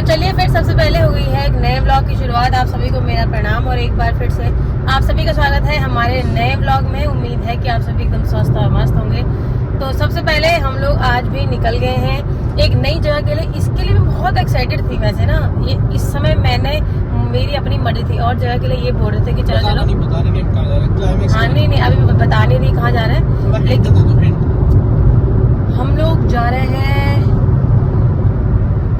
तो चलिए फिर सबसे पहले हो गई है एक नए व्लॉग की शुरुआत। आप सभी को मेरा प्रणाम और एक बार फिर से आप सभी का स्वागत है हमारे नए व्लॉग में। उम्मीद है कि आप सभी एकदम स्वस्थ और मस्त होंगे। तो सबसे पहले हम लोग आज भी निकल गए हैं एक नई जगह के लिए। इसके लिए मैं बहुत एक्साइटेड थी वैसे ना। ये इस समय मैंने मेरी अपनी मर्जी थी और जगह के लिए ये बोल रहे थे कि चलो चलो। हाँ नहीं अभी बता नहीं रही कहाँ जा रहे हैं, लेकिन हम लोग जा रहे हैं।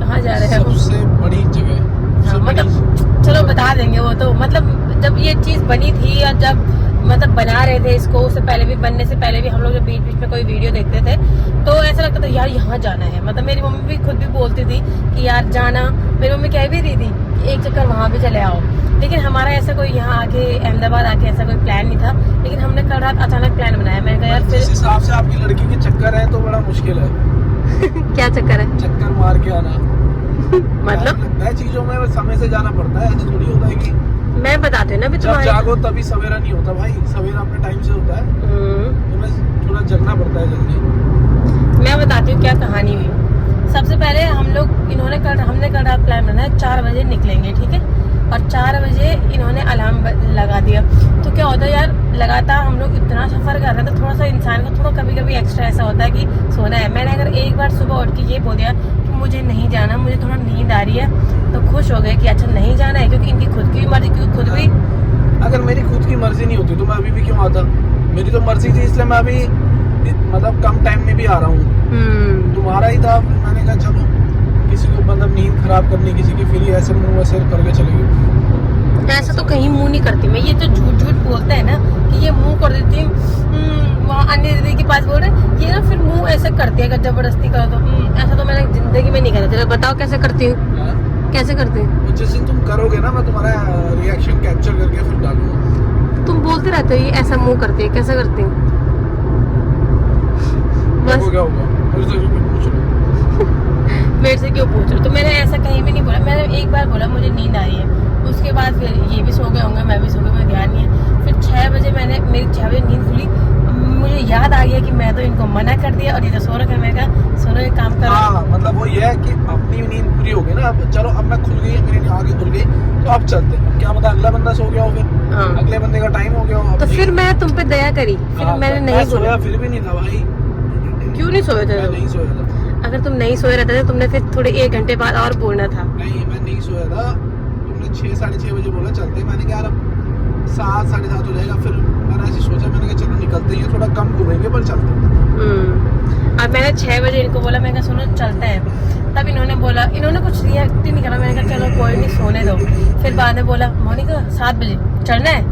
कहाँ जा रहे हैं? सबसे बड़ी जगह। हाँ, मतलब चलो बता देंगे वो तो। मतलब जब ये चीज बनी थी और जब मतलब बना रहे थे इसको, उससे पहले भी, बनने से पहले भी हम लोग जब बीच बीच में कोई वीडियो देखते थे तो ऐसा लगता था यार यहाँ जाना है। मतलब मेरी मम्मी भी खुद भी बोलती थी कि यार जाना। मेरी मम्मी कह भी रही थी कि एक चक्कर वहाँ भी चले आओ। लेकिन हमारा ऐसा कोई यहाँ आके अहमदाबाद आके ऐसा कोई प्लान नहीं था। लेकिन हमने कल रात अचानक प्लान बनाया। मैंने कहा यार फिर जिस हिसाब से आपकी लड़की के चक्कर है तो बड़ा मुश्किल है। क्या चक्कर है? चक्कर मार के आना मतलब नए चीजों में समय से जाना पड़ता है। ऐसा थोड़ी होता है कि मैं बताती हूँ ना, जब जागो तभी सवेरा नहीं होता भाई। सवेरा अपने टाइम से होता है, तुम्हें थोड़ा जगना पड़ता है जल्दी। मैं बताती हूँ क्या कहानी हुई। सबसे पहले हमने कल रात प्लान बनाया 4 बजे निकलेंगे, ठीक है। और 4 बजे इन्होंने अलार्म लगा दिया। तो क्या होता है यार, लगातार हम लोग इतना सफर कर रहे हैं तो थोड़ा सा इंसान को थोड़ा कभी कभी एक्स्ट्रा ऐसा होता है कि सोना है। मैंने अगर एक बार सुबह उठ के ये बोल दिया कि मुझे नहीं जाना, मुझे थोड़ा नींद आ रही है, तो खुश हो गए कि अच्छा नहीं जाना है, क्योंकि इनकी खुद की मर्जी। क्योंकि खुद भी अगर मेरी खुद की मर्जी नहीं होती तो मैं अभी भी क्यों आता। मेरी तो मर्जी थी, इसलिए मैं अभी मतलब कम टाइम में भी आ रहा हूँ। तुम्हारा ही था, मैंने कहा चलो किसी को मतलब नींद खराब करनी किसी की, फिर ऐसे मुंह ऐसे करके चलेगी। ऐसा तो कहीं मुंह नहीं करती मैं। ये तो झूठ बोलते हैं ना कि ये मुंह कर देती हूँ। वहाँ अन्य दीदी के पास बोल रहे ये ना फिर मुंह ऐसे करती है अगर जबरदस्ती करो तो। ऐसा तो मैंने जिंदगी में नहीं करा। चलो बताओ कैसे करती हूँ? कैसे करती हूँ? जिस दिन तुम करोगे ना, मैं तुम्हारा रिएक्शन कैप्चर करके फिर डालूंगा। तुम बोलते रहते हो ये ऐसा मुंह करती है, कैसे करती हूँ? बस क्या होगा मेरे से क्यों पूछ रहे हो? तो मैंने ऐसा कहीं भी नहीं बोला। मैंने एक बार बोला मुझे नींद आ रही है, उसके बाद फिर ये भी सो गए होंगे, मैं भी सो गई, मुझे ध्यान नहीं है। फिर 6 बजे मेरी 6 बजे नींद खुली। मुझे याद आ गया कि मैं तो इनको मना कर दिया और ये तो सो रखा है। मैं कहा सोनो एक काम करो। हाँ, मतलब वो ये है कि अपनी नींद पूरी हो गई ना। अब चलो, अब मैं खुल गई, मेरी आंखें खुल गई तो अब चलते हैं। क्या पता अगला बंदा सो गया हो, फिर अगले बंदे का टाइम हो गया हो। तो फिर मैं तुम पे दया करी, फिर मैंने नहीं सोया, फिर भी नहीं था भाई। क्यों नहीं सोए थे? नहीं सोया था। अगर तुम नहीं सोए रहते थे तुमने फिर थोड़े 1 घंटे बाद और बोलना था। नहीं, मैं नहीं सोया था। तुमने 6 साढ़े 6 बजे बोला चलते। मैंने कहा यार 7 साढ़े 7 हो जाएगा। फिर मैंने ऐसे सोचा, मैंने कहा चलो निकलते हैं, थोड़ा कम घूमेंगे पर चलते हैं। अब मैंने 6 बजे इनको बोला, मैंने कहा सुनो चलते हैं। तब इन्होंने बोला, इन्होंने कुछ रिएक्ट ही नहीं करा। मैंने कहा चलो कोई नहीं, सोने दो। फिर बाद में बोला मोनिका 7 बजे चलना है।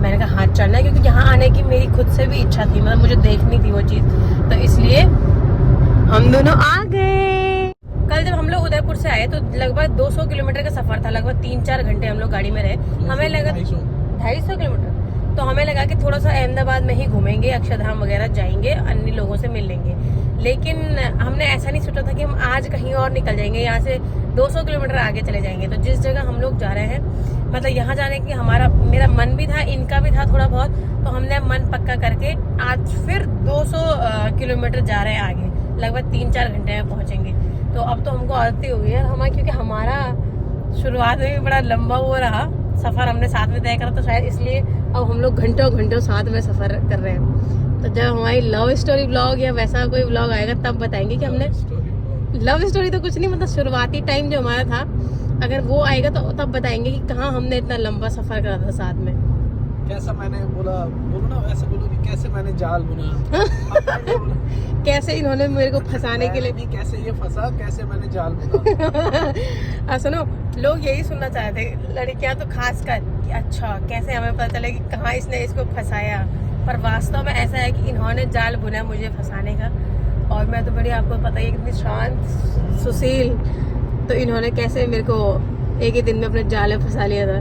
मैंने कहा हाँ चलना है, क्योंकि यहाँ आने की मेरी खुद से भी इच्छा थी। मतलब मुझे देखनी थी वो चीज़, तो इसलिए हम दोनों आ गए। कल जब हम लोग उदयपुर से आए तो लगभग 200 किलोमीटर का सफर था। लगभग 3-4 घंटे हम लोग गाड़ी में रहे। हमें लगा 250 किलोमीटर। तो हमें लगा कि थोड़ा सा अहमदाबाद में ही घूमेंगे, अक्षरधाम वगैरह जाएंगे, अन्य लोगों से मिल लेंगे। लेकिन हमने ऐसा नहीं सोचा था कि हम आज कहीं और निकल जाएंगे, यहाँ से 200 किलोमीटर आगे चले जाएंगे। तो जिस जगह हम लोग जा रहे हैं, मतलब यहाँ जाने की मेरा मन भी था, इनका भी था थोड़ा बहुत। तो हमने मन पक्का करके आज फिर 200 किलोमीटर जा रहे हैं आगे। लगभग 3-4 घंटे में पहुँचेंगे। तो अब तो हमको आदत हो गई है हमारा, क्योंकि हमारा शुरुआत में भी बड़ा लंबा वो रहा सफ़र, हमने साथ में तय करा, तो शायद इसलिए अब हम लोग घंटों घंटों साथ में सफ़र कर रहे हैं। तो जब हमारी लव स्टोरी ब्लॉग या वैसा कोई ब्लॉग आएगा तब बताएंगे कि हमने लव स्टोरी तो कुछ नहीं, मतलब शुरुआती टाइम जो हमारा था, अगर वो आएगा तो तब बताएंगे कि कहाँ हमने इतना लंबा सफ़र करा था साथ में। कैसा मैंने बोलो ना वैसे बोलो कि कैसे मैंने जाल बुना। कैसे इन्होंने मेरे को फंसाने के लिए, कैसे ये फंसा, कैसे मैंने जाल बुना। सुनो, लोग यही सुनना चाहते हैं, लड़कियां तो खास कर कि अच्छा कैसे हमें पता चले कि कहाँ इसने इसको फंसाया। पर वास्तव में ऐसा है कि इन्होंने जाल बुना मुझे फंसाने का। और मैं तो बड़ी, आपको पता ही कितनी शांत सुशील, तो इन्होंने कैसे मेरे को एक ही दिन में अपने जाल में फंसा लिया था।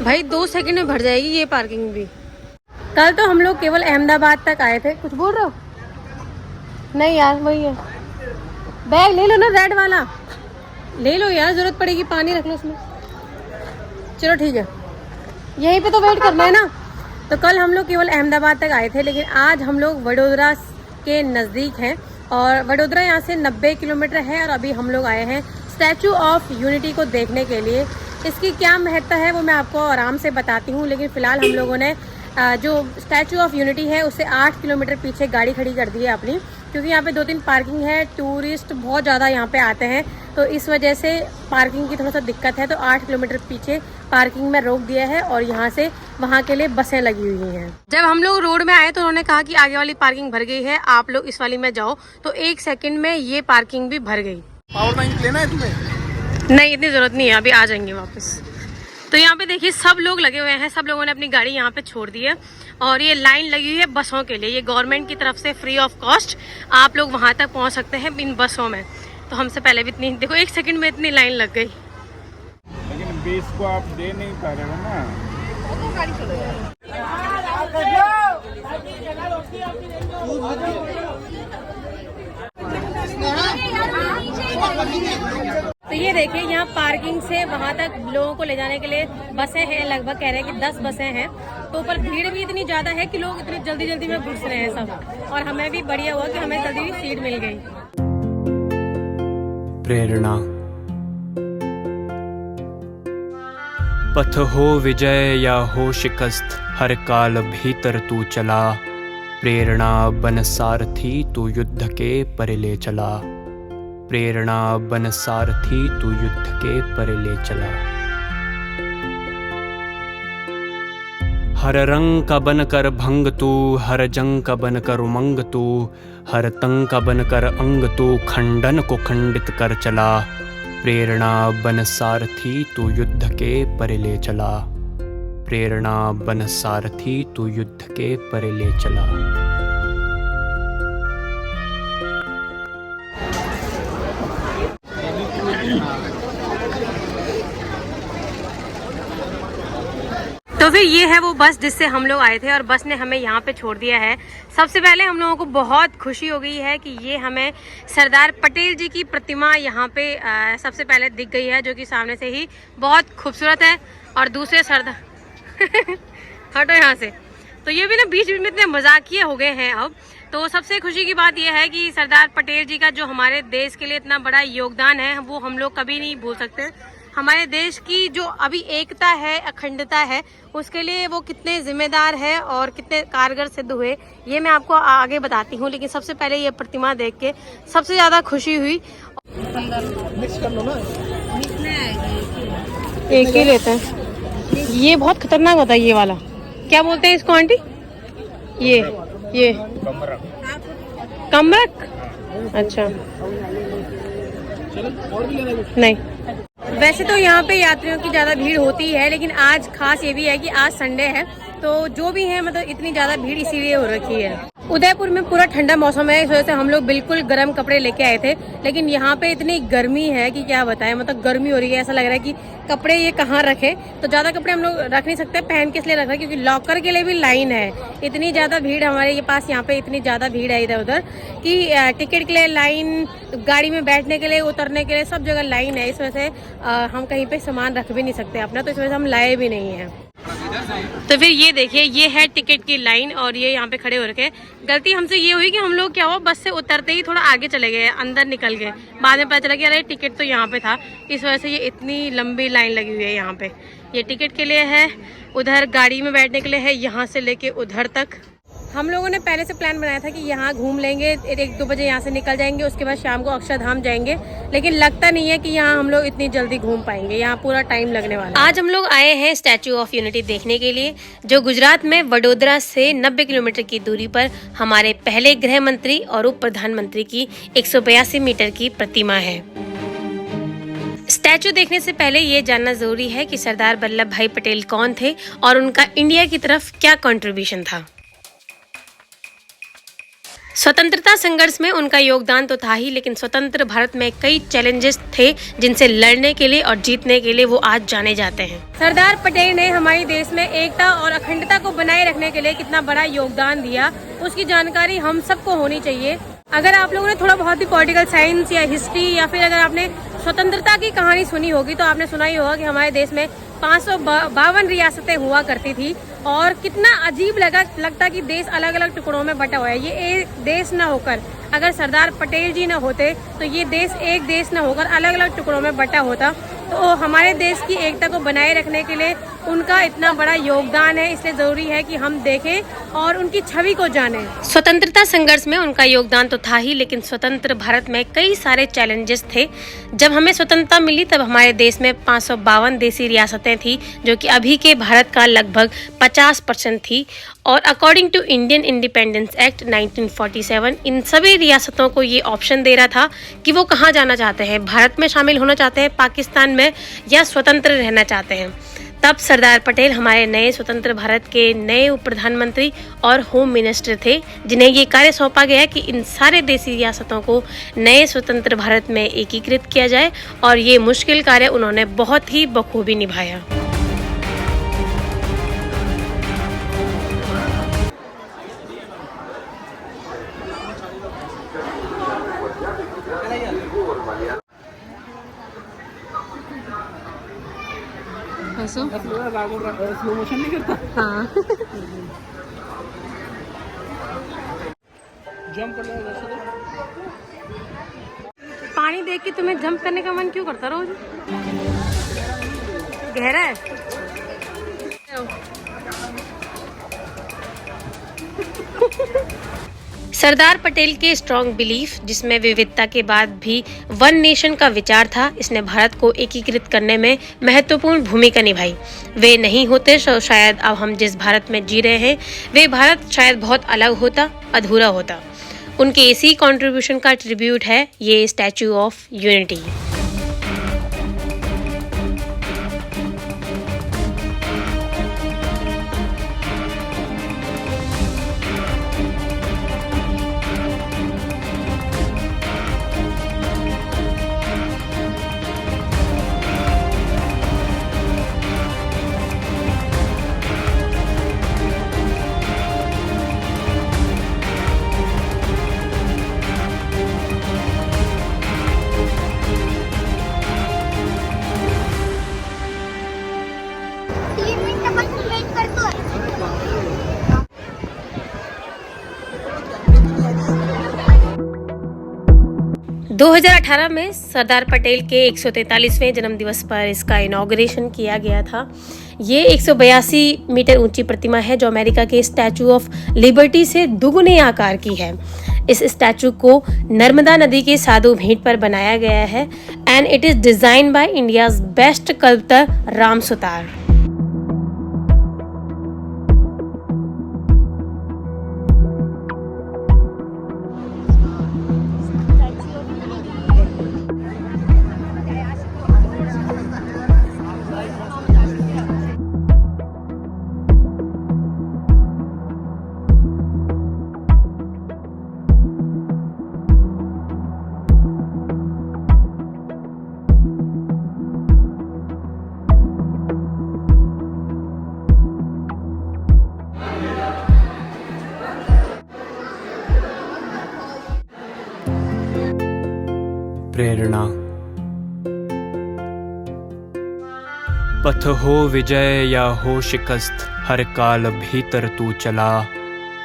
भाई 2 सेकंड में भर जाएगी ये पार्किंग भी। कल तो हम लोग केवल अहमदाबाद तक आए थे। कुछ बोल रहे हो? नहीं यार वही है। बैग ले लो ना, रेड वाला ले लो यार, जरूरत पड़ेगी, पानी रख लो उसमें। चलो ठीक है। यहीं पे तो वेट करना है ना। तो कल हम लोग केवल अहमदाबाद तक आए थे, लेकिन आज हम लोग वडोदरा के नज़दीक हैं और वडोदरा यहाँ से 90 किलोमीटर है और अभी हम लोग आए हैं स्टैचू ऑफ यूनिटी को देखने के लिए। इसकी क्या महत्ता है वो मैं आपको आराम से बताती हूँ, लेकिन फ़िलहाल हम लोगों ने जो स्टैचू ऑफ यूनिटी है उससे 8 किलोमीटर पीछे गाड़ी खड़ी कर दी है अपनी, क्योंकि यहाँ पे 2-3 पार्किंग है, टूरिस्ट बहुत ज़्यादा यहाँ पे आते हैं, तो इस वजह से पार्किंग की थोड़ा सा दिक्कत है। तो 8 किलोमीटर पीछे पार्किंग में रोक दिया है और यहाँ से वहाँ के लिए बसें लगी हुई हैं। जब हम लोग रोड में आए तो उन्होंने कहा कि आगे वाली पार्किंग भर गई है, आप लोग इस वाली में जाओ, तो 1 सेकंड में ये पार्किंग भी भर गई। पावर बैंक लेना है तुम्हें? नहीं, इतनी ज़रूरत नहीं है, अभी आ जाएंगे वापस। तो यहाँ पे देखिए सब लोग लगे हुए हैं, सब लोगों ने अपनी गाड़ी यहाँ पे छोड़ दी है और ये लाइन लगी हुई है बसों के लिए। ये गवर्नमेंट की तरफ से फ्री ऑफ कॉस्ट आप लोग वहाँ तक पहुँच सकते हैं इन बसों में। तो हमसे पहले भी इतनी, देखो 1 सेकंड में इतनी लाइन लग गई। लेकिन 20 को आप दे नहीं पा रहे हो ना। तो ये देखिए यहाँ पार्किंग से वहाँ तक लोगों को ले जाने के लिए बसें हैं, लगभग कह रहे हैं कि 10 बसें हैं। तो ऊपर भीड़ भी इतनी ज़्यादा है कि लोग इतनी जल्दी जल्दी में घुस रहे हैं सब, और हमें भी बढ़िया हुआ कि हमें जल्दी सीट मिल गई। प्रेरणा पथ हो विजय या हो शिकस्त, हर काल भीतर तू चला। प्रेरणा बन सारथी तू युद्ध के पर ले चला। प्रेरणा बन सारथी तू युद्ध के पर ले चला। हर रंग का बनकर भंग तू, हर जंग का बनकर उमंग तू, हर तंग का बनकर अंग तू, खंडन को खंडित कर चला। प्रेरणा बन सारथी तू युद्ध के पर ले चला। प्रेरणा बन सारथी तू युद्ध के पर ले चला। तो फिर ये है वो बस जिससे हम लोग आए थे और बस ने हमें यहाँ पे छोड़ दिया है। सबसे पहले हम लोगों को बहुत खुशी हो गई है कि ये हमें सरदार पटेल जी की प्रतिमा यहाँ पे सबसे पहले दिख गई है, जो कि सामने से ही बहुत खूबसूरत है। और दूसरे सरदार हटो यहाँ से। तो ये भी ना बीच बीच में इतने मजाकिये हो गए हैं अब। तो सबसे खुशी की बात यह है कि सरदार पटेल जी का जो हमारे देश के लिए इतना बड़ा योगदान है वो हम लोग कभी नहीं भूल सकते। हमारे देश की जो अभी एकता है, अखंडता है, उसके लिए वो कितने जिम्मेदार है और कितने कारगर सिद्ध हुए, ये मैं आपको आगे बताती हूँ। लेकिन सबसे पहले ये प्रतिमा देख के सबसे ज़्यादा खुशी हुई। मिक्स कर लो ना, एक ही लेते हैं। ये बहुत खतरनाक होता है ये वाला, क्या बोलते हैं इसको आंटी? ये कमरक। अच्छा नहीं, वैसे तो यहाँ पे यात्रियों की ज़्यादा भीड़ होती है, लेकिन आज खास ये भी है कि आज संडे है, तो जो भी है मतलब इतनी ज़्यादा भीड़ इसीलिए हो रखी है। उदयपुर में पूरा ठंडा मौसम है, इस वजह से हम लोग बिल्कुल गर्म कपड़े लेके आए थे, लेकिन यहाँ पे इतनी गर्मी है कि क्या बताएं। मतलब गर्मी हो रही है, ऐसा लग रहा है कि कपड़े ये कहाँ रखे। तो ज़्यादा कपड़े हम लोग रख नहीं सकते, पहन के इसलिए रख रहे हैं क्योंकि लॉकर के लिए भी लाइन है। इतनी ज़्यादा भीड़ हमारे पास यहाँ पे, इतनी ज़्यादा भीड़ है इधर उधर कि टिकट के लिए लाइन, गाड़ी में बैठने के लिए, उतरने के लिए, सब जगह लाइन है। इस वजह से हम कहीं पे सामान रख भी नहीं सकते अपना, तो इस वजह से हम लाए भी नहीं हैं। तो फिर ये देखिए, ये है टिकट की लाइन और ये यहाँ पे खड़े हो रखे। गलती हमसे ये हुई कि हम लोग क्या हुआ, बस से उतरते ही थोड़ा आगे चले गए, अंदर निकल गए। बाद में पता चला कि अरे टिकट तो यहाँ पे था, इस वजह से ये इतनी लंबी लाइन लगी हुई है यहाँ पे। ये टिकट के लिए है, उधर गाड़ी में बैठने के लिए है, यहाँ से लेके उधर तक। हम लोगों ने पहले से प्लान बनाया था कि यहाँ घूम लेंगे, 1-2 बजे यहाँ से निकल जाएंगे, उसके बाद शाम को अक्षरधाम जाएंगे, लेकिन लगता नहीं है कि यहाँ हम लोग इतनी जल्दी घूम पाएंगे, यहाँ पूरा टाइम लगने वाला है। आज हम लोग आए हैं स्टैचू ऑफ यूनिटी देखने के लिए, जो गुजरात में वडोदरा से 90 किलोमीटर की दूरी पर हमारे पहले गृह मंत्री और उप प्रधानमंत्री की 182 मीटर की प्रतिमा है। स्टैचू देखने से पहले ये जानना जरूरी है कि सरदार वल्लभ भाई पटेल कौन थे और उनका इंडिया की तरफ क्या कंट्रीब्यूशन था। स्वतंत्रता संघर्ष में उनका योगदान तो था ही, लेकिन स्वतंत्र भारत में कई चैलेंजेस थे जिनसे लड़ने के लिए और जीतने के लिए वो आज जाने जाते हैं। सरदार पटेल ने हमारे देश में एकता और अखंडता को बनाए रखने के लिए कितना बड़ा योगदान दिया, उसकी जानकारी हम सबको होनी चाहिए। अगर आप लोगों ने थोड़ा बहुत भी पॉलिटिकल साइंस या हिस्ट्री या फिर अगर आपने स्वतंत्रता की कहानी सुनी होगी तो आपने सुना ही होगा कि हमारे देश में 552 रियासतें हुआ करती थी और कितना अजीब लगता कि देश अलग अलग टुकड़ों में बटा हुआ है। ये एक देश ना होकर, अगर सरदार पटेल जी ना होते तो ये देश एक देश ना होकर अलग अलग टुकड़ों में बटा होता। तो हमारे देश की एकता को बनाए रखने के लिए उनका इतना बड़ा योगदान है, इसलिए जरूरी है कि हम देखें और उनकी छवि को जानें। स्वतंत्रता संघर्ष में उनका योगदान तो था ही, लेकिन स्वतंत्र भारत में कई सारे चैलेंजेस थे। जब हमें स्वतंत्रता मिली तब हमारे देश में 552 देसी रियासतें थी, जो कि अभी के भारत का लगभग 50% थी। और according to Indian independence act 1947 इन सभी रियासतों को ये ऑप्शन दे रहा था कि वो कहाँ जाना चाहते हैं, भारत में शामिल होना चाहते हैं, पाकिस्तान में, या स्वतंत्र रहना चाहते हैं। तब सरदार पटेल हमारे नए स्वतंत्र भारत के नए उप प्रधानमंत्री और होम मिनिस्टर थे, जिन्हें ये कार्य सौंपा गया कि इन सारे देसी रियासतों को नए स्वतंत्र भारत में एकीकृत किया जाए, और ये मुश्किल कार्य उन्होंने बहुत ही बखूबी निभाया। स्लो मोशन नहीं करता। हाँ। जंप कर लेगा वैसे तो। पानी देख के तुम्हें जंप करने का मन क्यों करता रोज? गहरा है। सरदार पटेल के स्ट्रॉन्ग बिलीफ, जिसमें विविधता के बाद भी वन नेशन का विचार था, इसने भारत को एकीकृत करने में महत्वपूर्ण भूमिका निभाई। वे नहीं होते तो शायद अब हम जिस भारत में जी रहे हैं, वे भारत शायद बहुत अलग होता, अधूरा होता। उनके इसी कंट्रीब्यूशन का ट्रिब्यूट है ये स्टैच्यू ऑफ यूनिटी। दो 2018 में सरदार पटेल के 143वें जन्मदिवस पर इसका इनॉग्रेशन किया गया था। ये 182 मीटर ऊंची प्रतिमा है, जो अमेरिका के स्टैचू ऑफ लिबर्टी से दुगुने आकार की है। इस स्टैचू को नर्मदा नदी के साधु भेंट पर बनाया गया है and it is design by India's best sculptor Ram Sutar. प्रेरणा। पथ हो विजय या हो शिकस्त, हर काल भीतर तू चला।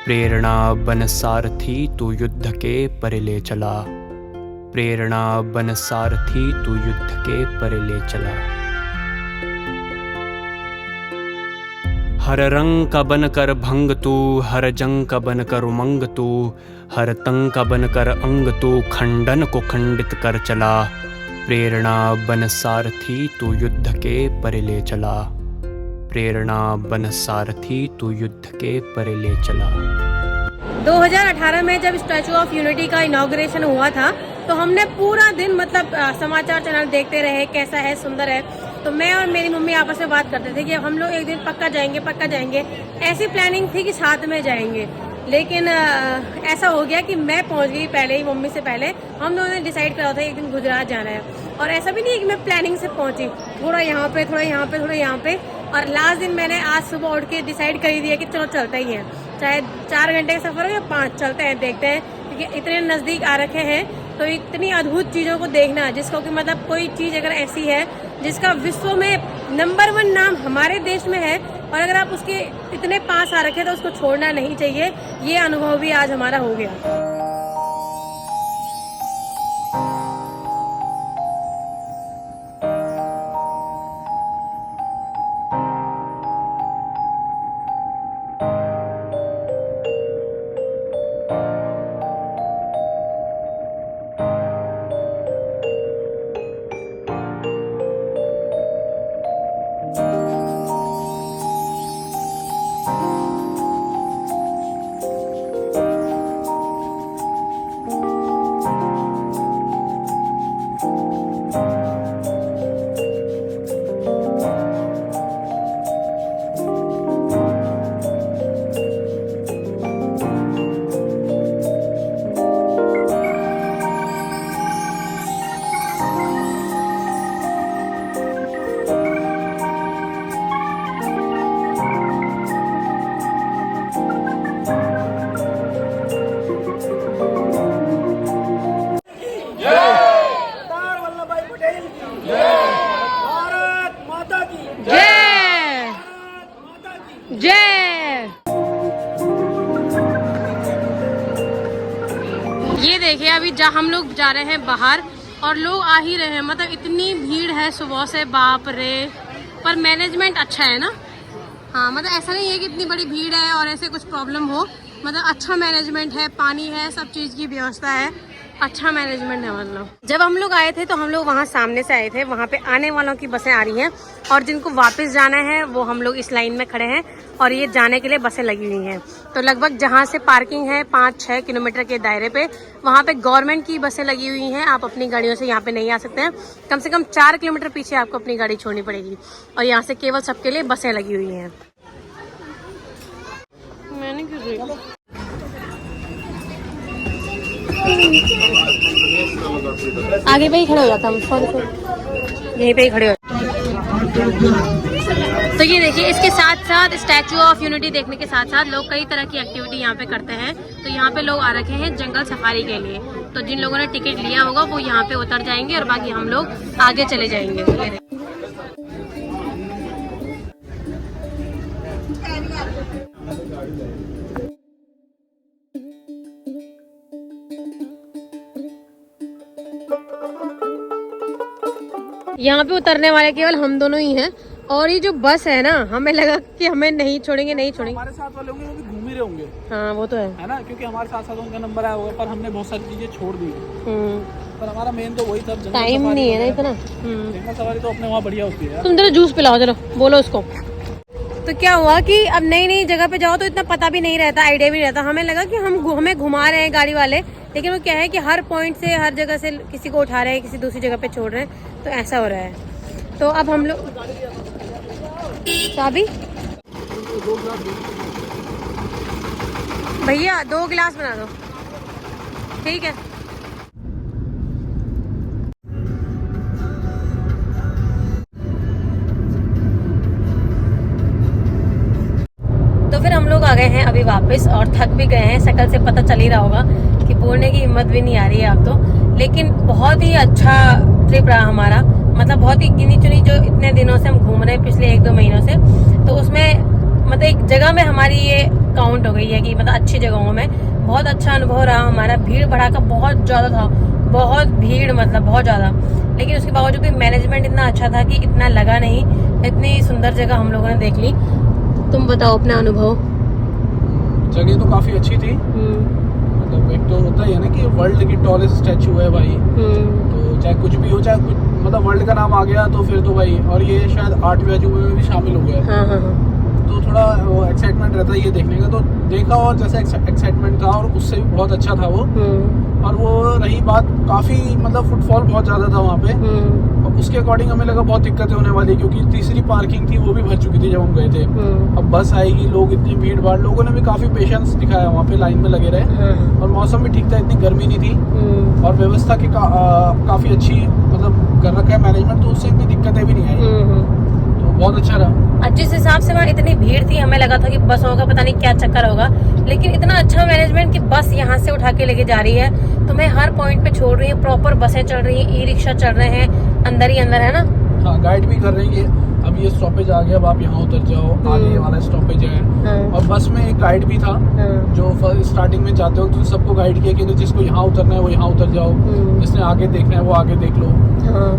प्रेरणा बन सारथी तू युद्ध के पर ले चला। प्रेरणा बन सारथी तू युद्ध के पर ले चला। हर रंग का बन कर भंग तू, हर जंग का बन कर उमंग तू। हर तंग का बन कर अंग तू, खंडन को खंडित कर चला। प्रेरणा बन सारथी तू युद्ध के पर ले चला। प्रेरणा बन सारथी तू युद्ध के पर ले चला। 2018 में जब स्टैचू ऑफ यूनिटी का इनॉग्रेशन हुआ था, तो हमने पूरा दिन मतलब समाचार चैनल देखते रहे, कैसा है, सुंदर है। तो मैं और मेरी मम्मी आपस में बात करते थे कि अब हम लोग एक दिन पक्का जाएंगे। ऐसी प्लानिंग थी कि साथ में जाएंगे, लेकिन ऐसा हो गया कि मैं पहुंच गई पहले ही, मम्मी से पहले। हम दोनों ने डिसाइड करा था एक दिन गुजरात जाना है, और ऐसा भी नहीं है कि मैं प्लानिंग से पहुंची, थोड़ा यहाँ पे, थोड़ा यहाँ पे, थोड़ा यहाँ पे, और लास्ट दिन मैंने आज सुबह उठ के डिसाइड कर दिया कि चलो चलते ही हैं, चाहे 4 घंटे का सफर हो या 5, चलते हैं, देखते हैं। क्योंकि इतने नज़दीक आ रखे हैं, तो इतनी अद्भुत चीज़ों को देखना, जिसको कि मतलब कोई चीज़ अगर ऐसी है जिसका विश्व में नंबर 1 नाम हमारे देश में है, और अगर आप उसके इतने पास आ रखे तो उसको छोड़ना नहीं चाहिए। ये अनुभव भी आज हमारा हो गया। जय। ये देखिए अभी हम लोग जा रहे हैं बाहर और लोग आ ही रहे हैं, मतलब इतनी भीड़ है सुबह से, बाप रे। पर मैनेजमेंट अच्छा है ना। हाँ, मतलब ऐसा नहीं है कि इतनी बड़ी भीड़ है और ऐसे कुछ प्रॉब्लम हो, मतलब अच्छा मैनेजमेंट है, पानी है, सब चीज़ की व्यवस्था है, अच्छा मैनेजमेंट है। मतलब जब हम लोग आए थे तो हम लोग वहाँ सामने से आए थे, वहाँ पे आने वालों की बसें आ रही हैं और जिनको वापस जाना है वो हम लोग इस लाइन में खड़े हैं और ये जाने के लिए बसें लगी हुई हैं। तो लगभग जहाँ से पार्किंग है 5-6 किलोमीटर के दायरे पे, वहाँ पे गवर्नमेंट की बसें लगी हुई हैं। आप अपनी गाड़ियों से यहाँ पे नहीं आ सकते हैं, कम से कम 4 किलोमीटर पीछे आपको अपनी गाड़ी छोड़नी पड़ेगी और यहाँ से केवल सबके लिए बसें लगी हुई हैं। मैंने क्यों आगे पे ही खड़े हो जाता हूँ, सॉरी यहीं पे ही खड़े हो। तो ये देखिए, इसके साथ साथ स्टैचू ऑफ यूनिटी देखने के साथ साथ लोग कई तरह की एक्टिविटी यहाँ पे करते हैं। तो यहाँ पे लोग आ रखे हैं जंगल सफारी के लिए। तो जिन लोगों ने टिकट लिया होगा वो यहाँ पे उतर जाएंगे और बाकी हम लोग आगे चले जाएंगे। यहाँ पे उतरने वाले केवल हम दोनों ही हैं और ये जो बस है ना, हमें लगा कि हमें नहीं छोड़ेंगे। हमारे साथ वाले होंगे वो भी घूम ही रहे होंगे। हाँ वो तो है ना, क्योंकि हमारे साथ साथ उनका नंबर आया होगा, पर हमने बहुत सारी चीजें छोड़ दी। पर हमारा मेन तो वही था, टाइम नहीं है ना इतना। जंगल सवारी तो अपने वहाँ बढ़िया होती है। तुम जरा जूस पिलाओ, चलो बोलो उसको। तो क्या हुआ कि अब नई नई जगह पे जाओ तो इतना पता भी नहीं रहता, आइडिया भी नहीं रहता। हमें लगा कि हमें घुमा रहे हैं गाड़ी वाले, लेकिन वो क्या है कि हर पॉइंट से, हर जगह से किसी को उठा रहे हैं, किसी दूसरी जगह पे छोड़ रहे हैं, तो ऐसा हो रहा है। तो अब हम लोग चाबी भैया 2 गिलास बना दो, ठीक है। तो फिर हम लोग आ गए हैं अभी वापस और थक भी गए हैं। शक्ल से पता चल ही रहा होगा कि बोलने की हिम्मत भी नहीं आ रही है अब तो। लेकिन बहुत ही अच्छा ट्रिप रहा हमारा, मतलब बहुत ही गिनी चुनी जो इतने दिनों से हम घूम रहे हैं, पिछले 1-2 महीनों से, तो उसमें मतलब एक जगह में हमारी ये काउंट हो गई है कि मतलब अच्छी जगहों में बहुत अच्छा अनुभव रहा हमारा। भीड़ भड़ाका बहुत ज़्यादा था, बहुत भीड़, मतलब बहुत ज़्यादा, लेकिन उसके बावजूद भी मैनेजमेंट इतना अच्छा था कि इतना लगा नहीं। इतनी सुंदर जगह हम लोगों ने देख ली। तुम बताओ अपना अनुभव। जगह तो काफी अच्छी थी। मतलब एक तो होता ही है ना कि वर्ल्ड की टॉलेस्ट स्टैचू है भाई, तो चाहे कुछ भी हो, चाहे कुछ मतलब वर्ल्ड का नाम आ गया तो फिर तो भाई, और ये शायद 8वें अजूबे में भी शामिल हो गया। हाँ। तो थोड़ा वो एक्साइटमेंट रहता है ये देखने का, तो देखा और जैसा एक्साइटमेंट था और उससे भी बहुत अच्छा था वो। और वो रही बात, काफी मतलब फुटफॉल बहुत ज्यादा था वहाँ पे, और उसके अकॉर्डिंग हमें लगा बहुत दिक्कतें होने वाली, क्योंकि तीसरी पार्किंग थी वो भी भर चुकी थी जब हम गए थे। अब बस आएगी, लोग इतनी भीड़ भाड़, लोगों ने भी काफी पेशेंस दिखाया, वहाँ पे लाइन में लगे रहे। और मौसम भी ठीक था, इतनी गर्मी नहीं थी, और व्यवस्था की काफी अच्छी मतलब कर रखा है मैनेजमेंट, तो उससे इतनी दिक्कतें भी नहीं आई। तो बहुत अच्छा रहा। जिस हिसाब से वहाँ इतनी भीड़ थी, हमें लगा था कि बसों का पता नहीं क्या चक्कर होगा, लेकिन इतना अच्छा मैनेजमेंट कि बस यहाँ से उठा के लेके जा रही है, तुम्हें हर पॉइंट पे छोड़ रही है, प्रॉपर बसें चल रही है, ई-रिक्शा चल रहे हैं, अंदर ही अंदर, है ना। हाँ, गाइड भी कर रही है। अब ये स्टॉपेज आ गया, अब आप यहाँ उतर जाओ, आगे वाला स्टॉपेज है। हाँ। और बस में एक गाइड भी था हाँ। जो स्टार्टिंग में जाते हो तो सबको गाइड किया कि जिसको यहाँ उतरना है वो यहाँ उतर जाओ, जिसने आगे देखना है वो आगे देख लो। हाँ।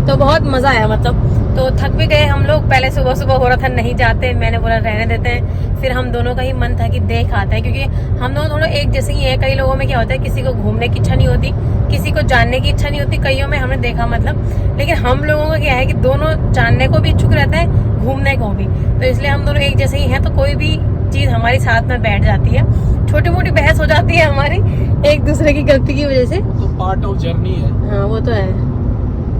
तो बहुत मजा आया, मतलब तो थक भी गए हम लोग। पहले सुबह सुबह हो रहा था नहीं जाते, मैंने बोला रहने देते हैं। फिर हम दोनों का ही मन था कि देख आते हैं, क्योंकि हम दोनों थोड़ा एक जैसे ही है। कई लोगों में क्या होता है, किसी को घूमने की इच्छा नहीं होती, किसी को जानने की इच्छा नहीं होती, कईयों में हमने देखा मतलब। लेकिन हम लोगों का क्या है कि दोनों जानने को भी इच्छुक रहते हैं, घूमने को भी। तो इसलिए हम दोनों एक जैसे ही हैं, तो कोई भी चीज हमारी साथ में बैठ जाती है। छोटी मोटी बहस हो जाती है हमारी एक दूसरे की गलती की वजह से, तो पार्ट ऑफ जर्नी है। हाँ वो तो है।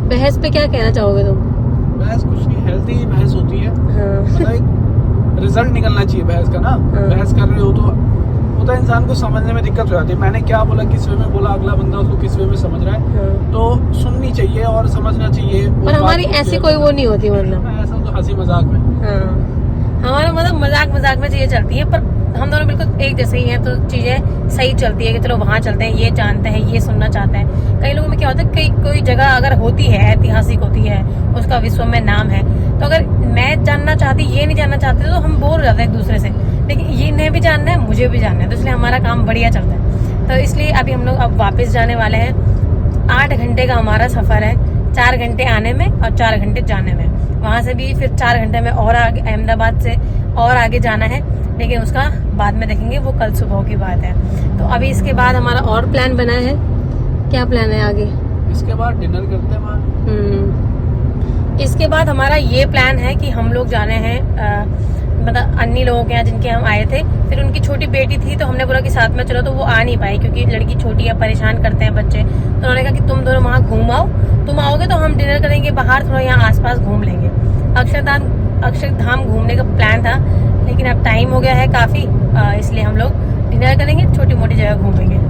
बहस पे क्या कहना चाहोगे तुम? बहस कुछ नहीं, हेल्दी बहस होती है। हाँ। मतलब एक रिजल्ट निकलना चाहिए बहस का ना। बहस कर रहे हो तो होता है इंसान को समझने में दिक्कत हो जाती है। मैंने क्या बोला, किस वे में बोला, अगला बंदा उसको किस वे में समझ रहा है, हाँ। तो सुननी चाहिए और समझना चाहिए। पर हमारी ऐसी कोई वो नहीं होती, मतलब ऐसा तो हंसी मजाक में। हाँ, हमारा मतलब मजाक मजाक में चीजें चलती है, पर हम दोनों बिल्कुल एक जैसे ही हैं, तो चीजें सही चलती है कि चलो वहाँ चलते हैं, ये जानते हैं, ये सुनना चाहते हैं। कई लोगों में क्या होता है, कई कोई जगह अगर होती है, ऐतिहासिक होती है, उसका विश्व में नाम है, तो अगर मैं जानना चाहती, ये नहीं जानना चाहते, तो हम बोर हो जाते हैं एक दूसरे से। लेकिन ये इन्हें भी जानना है, मुझे भी जानना है, तो इसलिए हमारा काम बढ़िया चलता है। तो इसलिए अभी हम लोग अब वापस जाने वाले हैं। 8 घंटे का हमारा सफर है, 4 घंटे आने में और 4 घंटे जाने में। वहां से भी फिर 4 घंटे में और आगे अहमदाबाद से और आगे जाना है, लेकिन उसका बाद में देखेंगे, वो कल सुबह की बात है। तो अभी इसके बाद हमारा और प्लान बना है। क्या प्लान है आगे? इसके बाद डिनर करते हैं वहाँ। इसके बाद हमारा ये प्लान है कि हम लोग जाने हैं मतलब अन्य लोगों के यहाँ जिनके हम आए थे। फिर उनकी छोटी बेटी थी, तो हमने बोला कि साथ में चलो, तो वो आ नहीं पाई क्योंकि लड़की छोटी है, परेशान करते हैं बच्चे। तो उन्होंने कहा कि तुम दोनों वहाँ घूम आओ, तुम आओगे तो हम डिनर करेंगे बाहर, थोड़ा यहाँ आसपास घूम लेंगे। अक्षरधाम घूमने का प्लान था, लेकिन अब टाइम हो गया है काफी, इसलिए हम लोग डिनर करेंगे, छोटी मोटी जगह घूमेंगे।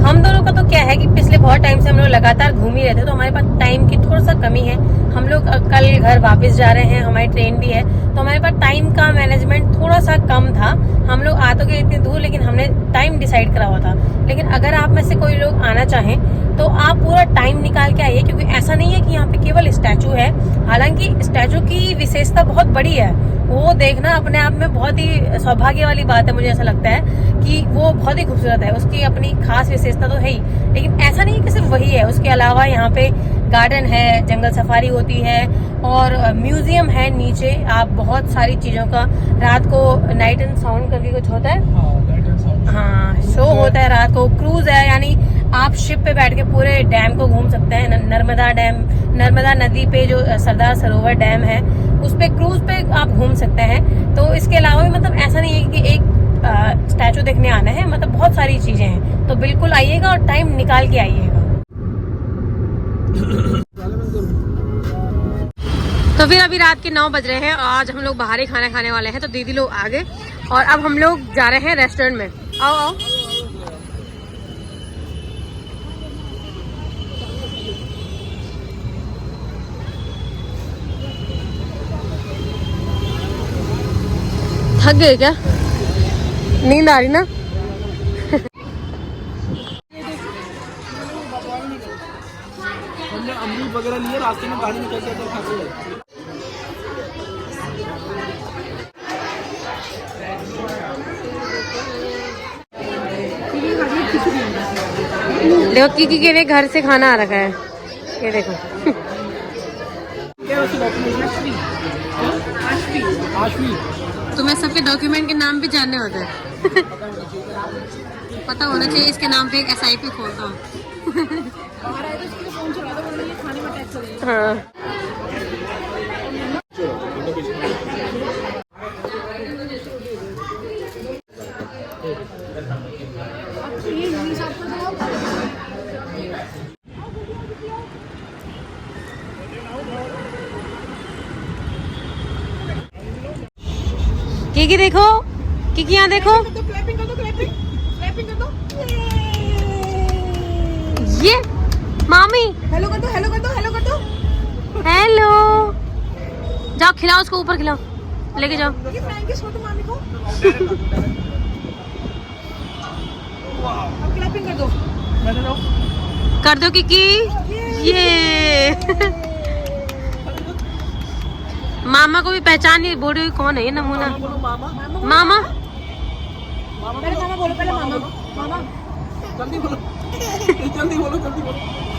हम दोनों का तो क्या है कि पिछले बहुत टाइम से हम लोग लगातार घूम ही रहते हैं, तो हमारे पास टाइम की थोड़ा सा कमी है। हम लोग कल घर वापस जा रहे हैं, हमारी ट्रेन भी है, तो हमारे पास टाइम का मैनेजमेंट थोड़ा सा कम था। हम लोग आ तो गए इतनी दूर, लेकिन हमने टाइम डिसाइड करा हुआ था। लेकिन अगर आप में से कोई लोग आना चाहें तो आप पूरा टाइम निकाल के आइए, क्योंकि ऐसा नहीं है कि यहाँ पे केवल स्टैचू है। हालांकि स्टैचू की विशेषता बहुत बड़ी है, वो देखना अपने आप में बहुत ही सौभाग्य वाली बात है। मुझे ऐसा लगता है कि वो बहुत ही खूबसूरत है, उसकी अपनी खास विशेषता तो है ही। लेकिन ऐसा नहीं है कि सिर्फ वही है, उसके अलावा यहाँ पे गार्डन है, जंगल सफारी होती है और म्यूजियम है नीचे। आप बहुत सारी चीजों का रात को नाइट एंड साउंड करके कुछ होता है, हाँ शो होता है रात को। क्रूज है, यानी आप शिप पे बैठ के पूरे डैम को घूम सकते हैं। नर्मदा डैम, नर्मदा नदी पे जो सरदार सरोवर डैम है, उस पे क्रूज पे आप घूम सकते हैं। तो इसके अलावा भी मतलब ऐसा नहीं है कि एक स्टैचू देखने आना है, मतलब बहुत सारी चीजें हैं। तो बिल्कुल आइएगा और टाइम निकाल के आइएगा। तो फिर अभी रात के 9 बज रहे हैं और आज हम लोग बाहर ही खाना खाने वाले हैं। तो दीदी लोग आ गए और अब हम लोग जा रहे हैं रेस्टोरेंट में। आओ आओ। थक गए क्या? नींद आ रही ना? हमने अमरूद वगैरह लिए, रास्ते में गाड़ी निकल गया तो खाते हैं। देखो की ने घर से खाना आ रखा है, ये देखो। तुम्हें सबके डॉक्यूमेंट के नाम भी जानने होते हैं। पता होना चाहिए इसके नाम पे एक SIP खोलता हूँ। हाँ। की देखो, की यहाँ देखो, ये मामी हेलो कर दो, हेलो कर दो, हेलो कर दो, हेलो। जाओ खिलाओ उसको, ऊपर खिलाओ, लेके जाओ। मामी को क्लैपिंग कर दो, कर दो की ये। मामा को भी पहचान नहीं, बोल रही कौन है ये नमूना। बोलो मामा। मामा पहले मामा बोलो, पहले मामा। मामा जल्दी बोलो, जल्दी बोलो, जल्दी बोलो।